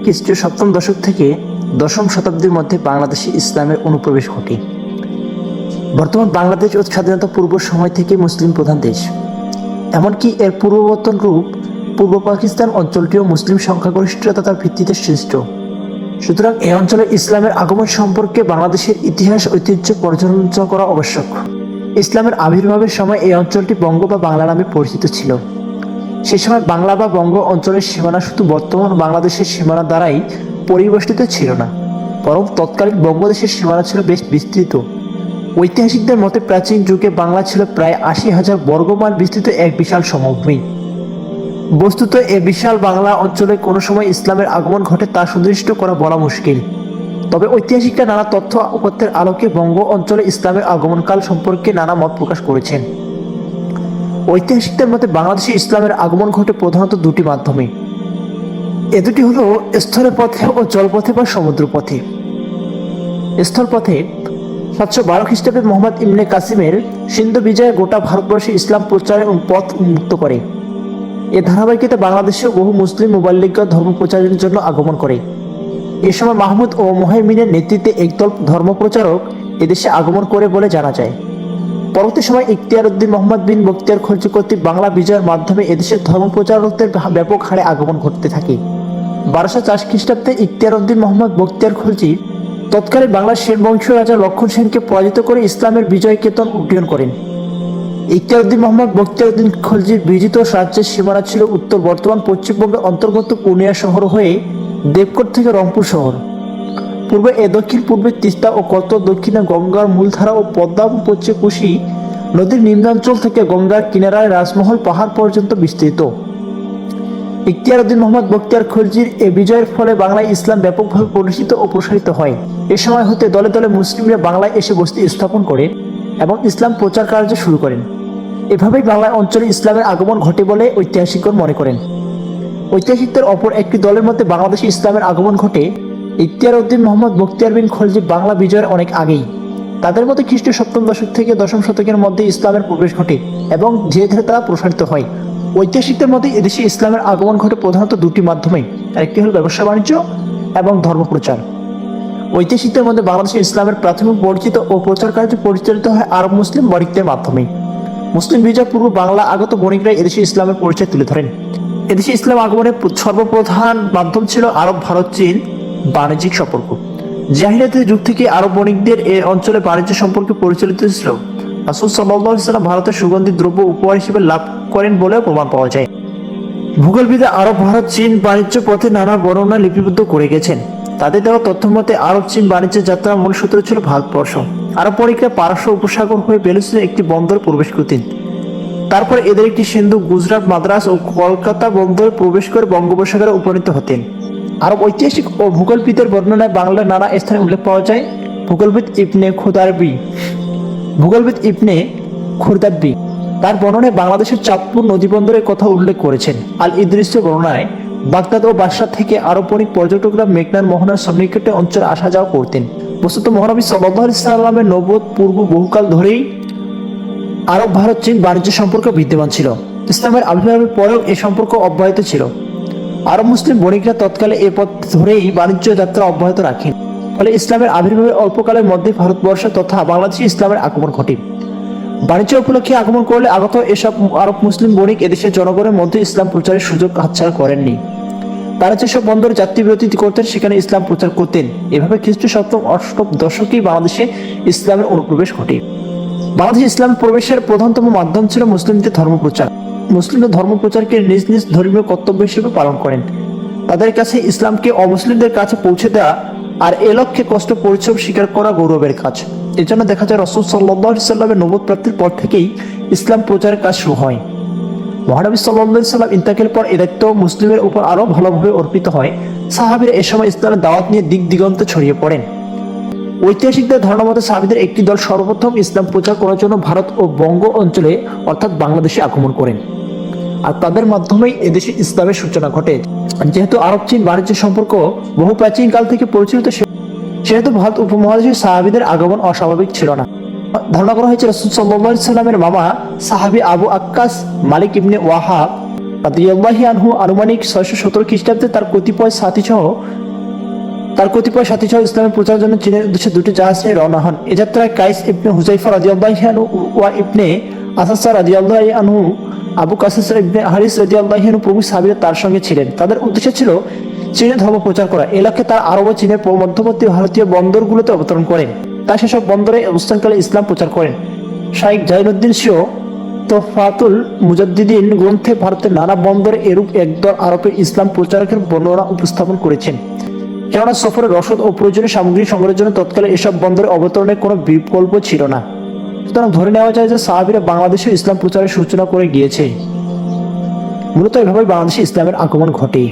খ্রিস্টীয় সপ্তম দশক থেকে দশম শতাব্দীর মধ্যে বাংলাদেশে ইসলামের অনুপ্রবেশ ঘটে। বর্তমান বাংলাদেশ ও স্বাধীনতা পূর্ব সময় থেকে মুসলিম প্রধান দেশ, এমনকি এর পূর্ববর্তন রূপ পূর্ব পাকিস্তান অঞ্চলটিও মুসলিম সংখ্যাগরিষ্ঠতার ভিত্তিতে সৃষ্ট। সুতরাং এই অঞ্চলে ইসলামের আগমন সম্পর্কে বাংলাদেশের ইতিহাস ঐতিহ্য পর্যালোচনা করা আবশ্যক। ইসলামের আবির্ভাবের সময় এই অঞ্চলটি বঙ্গ বা বাংলা নামে পরিচিত ছিল। সে সময় বাংলা বা বঙ্গ অঞ্চলের সীমানা শুধু বর্তমান বাংলাদেশের সীমানা দ্বারাই পরিবেষ্টিত ছিল না, বরং তৎকালীন বঙ্গদেশের সীমানা ছিল বেশ বিস্তৃত। ঐতিহাসিকদের মতে প্রাচীন যুগে বাংলা ছিল প্রায় ৮০,০০০ বর্গমাইল বিস্তৃত এক বিশাল সমভূমি। বস্তুত এ বিশাল বাংলা অঞ্চলে কোনো সময় ইসলামের আগমন ঘটে তা সুনির্দিষ্ট করা বলা মুশকিল। তবে ঐতিহাসিকরা নানা তথ্য উপাত্তের আলোকে বঙ্গ অঞ্চলে ইসলামের আগমনকাল সম্পর্কে নানা মত প্রকাশ করেছেন। ঐতিহাসিকদের মতে বাংলাদেশে ইসলামের আগমন ঘটে প্রধানত দুটি মাধ্যমে। এ দুটি হলো স্থলপথে ও জলপথে বা সমুদ্রপথে। স্থলপথে ৭১২ খ্রিস্টাব্দে মোহাম্মদ ইবনে কাসিমের সিন্ধু বিজয়ে গোটা ভারতবর্ষে ইসলাম প্রচারের পথ উন্মুক্ত করে। এ ধারাবাহিকতা বাংলাদেশেও বহু মুসলিম মুবাল্লিগগণ ধর্ম প্রচারের জন্য আগমন করে। এ সময় মাহমুদ ও মুহাইমিনের নেতৃত্বে একদল ধর্মপ্রচারক এদেশে আগমন করে বলে জানা যায়। পরবর্তী সময় ইখতিয়ার উদ্দিন মোহাম্মদ বিন বখতিয়ার খলজি কর্তৃক বাংলা বিজয়ের মাধ্যমে এদেশের ধর্মপ্রচারকদের ব্যাপক হারে আগমন ঘটতে থাকে। ১২০৪ খ্রিস্টাব্দে ইখতিয়ার উদ্দিন মোহাম্মদ বখতিয়ার খলজি তৎকালীন বাংলার সেন বংশীয় রাজা লক্ষণ সেনকে পরাজিত করে ইসলামের বিজয় কেতন উড্ডীয়ন করেন। ইখতিয়ার উদ্দিন মোহাম্মদ বখতিয়ার উদ্দিন খলজির বিজিত রাজ্যের সীমানা ছিল উত্তর বর্তমান পশ্চিমবঙ্গের অন্তর্গত পূর্ণিয়া শহর হয়ে দেবকোট থেকে রংপুর শহর, পূর্বে এ দক্ষিণ পূর্বে তিস্তা ও কত, দক্ষিণে গঙ্গার মূলধারা ও পদ্মা, পশ্চিমে কুশি নদীর নিম্নাঞ্চল থেকে গঙ্গার কিনারায় রাজমহল পাহাড় পর্যন্ত বিস্তৃত। ইখতিয়ার উদ্দিন মোহাম্মদ বখতিয়ার খলজির এ বিজয়ের ফলে বাংলায় ইসলাম ব্যাপকভাবে পরিচিত ও প্রসারিত হয়। এ সময় হতে দলে দলে মুসলিমরা বাংলায় এসে বসতি স্থাপন করে এবং ইসলাম প্রচার কার্য শুরু করেন। এভাবেই বাংলা অঞ্চলে ইসলামের আগমন ঘটে বলে ঐতিহাসিকগণ মনে করেন। ঐতিহাসিকদের অপর একটি দলের মধ্যে বাংলাদেশে ইসলামের আগমন ঘটে ইখতিয়ার উদ্দিন মোহাম্মদ বখতিয়ার বিন খলজি বাংলা বিজয়ের অনেক আগেই। তাদের মধ্যে খ্রিস্টীয় সপ্তম দশক থেকে দশম শতকের মধ্যে ইসলামের প্রবেশ ঘটে এবং ধীরে ধীরে তারা প্রসারিত হয়। ঐতিহাসিকদের মধ্যে এদেশে ইসলামের আগমন ঘটে প্রধানত দুটি মাধ্যমে, একটি হল ব্যবসা বাণিজ্য এবং ধর্মপ্রচার। ঐতিহাসিকদের মধ্যে বাংলাদেশে ইসলামের প্রাথমিক পরিচিত ও প্রচার কার্য পরিচালিত হয় আরব মুসলিম বণিকদের মাধ্যমে। মুসলিম বিজয় পূর্ব বাংলা আগত বণিকরা এদেশে ইসলামের পরিচয় তুলে ধরেন। এদেশে ইসলাম আগমনের সর্বপ্রধান মাধ্যম ছিল আরব ভারত চীন বাণিজ্যিক সম্পর্ক। জাহিলিয়াতের যুগ থেকে আরব বণিকদের এ অঞ্চলে বাণিজ্য সম্পর্কে পরিচালিত ছিল। রাসূল সাল্লাল্লাহু আলাইহি ওয়াসাল্লাম ভারতের সুগন্ধি দ্রব্য উপহার হিসেবে লাভ করেন বলেও প্রমাণ পাওয়া যায়। ভূগোলবিদরা আরব ভারত চীন বাণিজ্য পথে নানা বর্ণনা লিপিবদ্ধ করে গেছেন। তাদের দেওয়া তথ্য মতে আরব চীন বাণিজ্যের যাত্রার মূল সূত্র ছিল ভারতবর্ষ। আরব বণিকরা পারস্য উপসাগর হয়ে বেলুচিস্তানের একটি বন্দরে প্রবেশ করতেন। তারপরে এদের একটি সিন্ধু, গুজরাট, মাদ্রাজ ও কলকাতা বন্দরে প্রবেশ করে বঙ্গোপসাগরে উপনীত হতেন। আরব ঐতিহাসিক ও ভূগোলবিদের বর্ণনায় বাংলার নানা স্থানে উল্লেখ পাওয়া যায়। ভূগোলবিদ ইবনে খুরদাবি তার বর্ণনায় বাংলাদেশের চাঁদপুর নদীবন্দরের কথা উল্লেখ করেছেন। আল ইদরিসের বর্ণনায় বাগদাদ ও বাসরা থেকে আরব বণিক পর্যটকরা মেঘনার মোহনার সন্নিকটে অঞ্চলে আসা যাওয়া করতেন। বস্তুত মহানবী সাল্লাল্লাহু আলাইহি ওয়াসাল্লামের নবুয়ত পূর্ব বহুকাল ধরেই আরব ভারত চীন বাণিজ্য সম্পর্ক বিদ্যমান ছিল। ইসলামের আবির্ভাবের পরেও এ সম্পর্ক অব্যাহত ছিল। আরব মুসলিম বণিকরা তৎকালে এ পথ ধরেই বাণিজ্য যাত্রা অব্যাহত রাখেন। ফলে ইসলামের আবির্ভাবের অল্পকালের মধ্যে ভারতবর্ষ তথা বাংলাদেশে ইসলামের আগমন ঘটে। বাণিজ্য উপলক্ষে আগমন করলে আগত এসব আরব মুসলিম বণিক এদেশের জনগণের মধ্যে ইসলাম প্রচারের সুযোগ হাতছাড়া করেননি। তারা যেসব বন্দরে যাত্রী বিরতি করতেন সেখানে ইসলাম প্রচার করতেন। এভাবে খ্রিস্টীয় সপ্তম অষ্টম দশকেই বাংলাদেশে ইসলামের অনুপ্রবেশ ঘটে। বাংলাদেশে ইসলাম প্রবেশের প্রধানতম মাধ্যম ছিল মুসলিমদের ধর্মপ্রচার। মুসলিমরা ধর্মপ্রচারকে নিজ নিজ ধর্মীয় কর্তব্য হিসেবে পালন করেন। তাদের কাছে ইসলামকে অমুসলিমদের কাছে পৌঁছে দেওয়া আর এ লক্ষ্যে কষ্ট পরিশ্রম স্বীকার করা গৌরবের কাজ। এজন্য দেখা যায় রাসূল সাল্লাল্লাহু আলাইহি ওয়াসাল্লামের নবুয়ত প্রাপ্তির পর থেকেই ইসলাম প্রচারের কাজ শুরু হয়। মহানবী সাল্লাল্লাহু আলাইহি ওয়াসাল্লাম ইন্তেকালের পর এ দায়িত্ব মুসলিমের উপর আরো ভালোভাবে অর্পিত হয়। সাহাবীরা এ সময় ইসলামের দাওয়াত নিয়ে দিক দিগন্তে ছড়িয়ে পড়েন। ঐতিহাসিকদের ধারণা মতে সাহাবীদের একটি দল সর্বপ্রথম ইসলাম প্রচার করার জন্য ভারত ও বঙ্গ অঞ্চলে অর্থাৎ বাংলাদেশে আগমন করেন, আর তাদের মাধ্যমেই এদেশে ইসলামের সূচনা ঘটে। যেহেতু আরব চীন বাণিজ্য সম্পর্ক বহু প্রাচীন কাল থেকে পরিচালিত, সেহেতু ভারত উপমহাদেশে সাহাবীদের আগমন অস্বাভাবিক ছিল না। ধারণা করা হয়েছে রাসূল সাল্লাল্লাহু আলাইহি ওয়াসাল্লামের মামা সাহাবী আবু আক্কাস মালিক ইবনে ওয়াহাব রাদিয়াল্লাহু আনহু আনুমানিক 617 খ্রিস্টাব্দে তার কতিপয় সাথীসহ ইসলামের প্রচারের জন্য চীনের উদ্দেশ্যে দুটি জাহাজ নিয়ে রওনা হন। এ যাত্রায় কাইস ইবনে হুযাইফা রাদিয়াল্লাহু আনহু ওয়া ইবনে আসাসা রাদিয়াল্লাহু আনহু, আবু কাসিস ইবনে হারিস রাদিয়াল্লাহু আনহু প্রমুখ সাহাবীরা তার সঙ্গে ছিলেন। তাদের উদ্দেশ্য ছিল চীনে ধর্ম প্রচার করা। এ লক্ষ্যে তার আরব ও চীনের মধ্যবর্তী ভারতীয় বন্দরগুলোতে অবতরণ করেন। তাই সেসব বন্দরে অবস্থানকালে ইসলাম প্রচার করেন। শাইখ জাইনুদ্দিন সিও তোহফাতুল মুজাদ্দিদিন গ্রন্থে ভারতের নানা বন্দরে এরূপ একদল আরবের ইসলাম প্রচারকের বর্ণনা উপস্থাপন করেছেন। কেননা সফরের রসদ ও প্রয়োজনীয় সামগ্রী সংগ্রহের জন্য তৎকালে এসব বন্দরে অবতরণের কোনো বিকল্প ছিল না। সুতরাং ধরে নেওয়া যায় যে সাহাবীরা বাংলাদেশে ইসলাম প্রচারের সূচনা করে গিয়েছে। মূলত এভাবেই বাংলাদেশে ইসলামের আগমন ঘটে।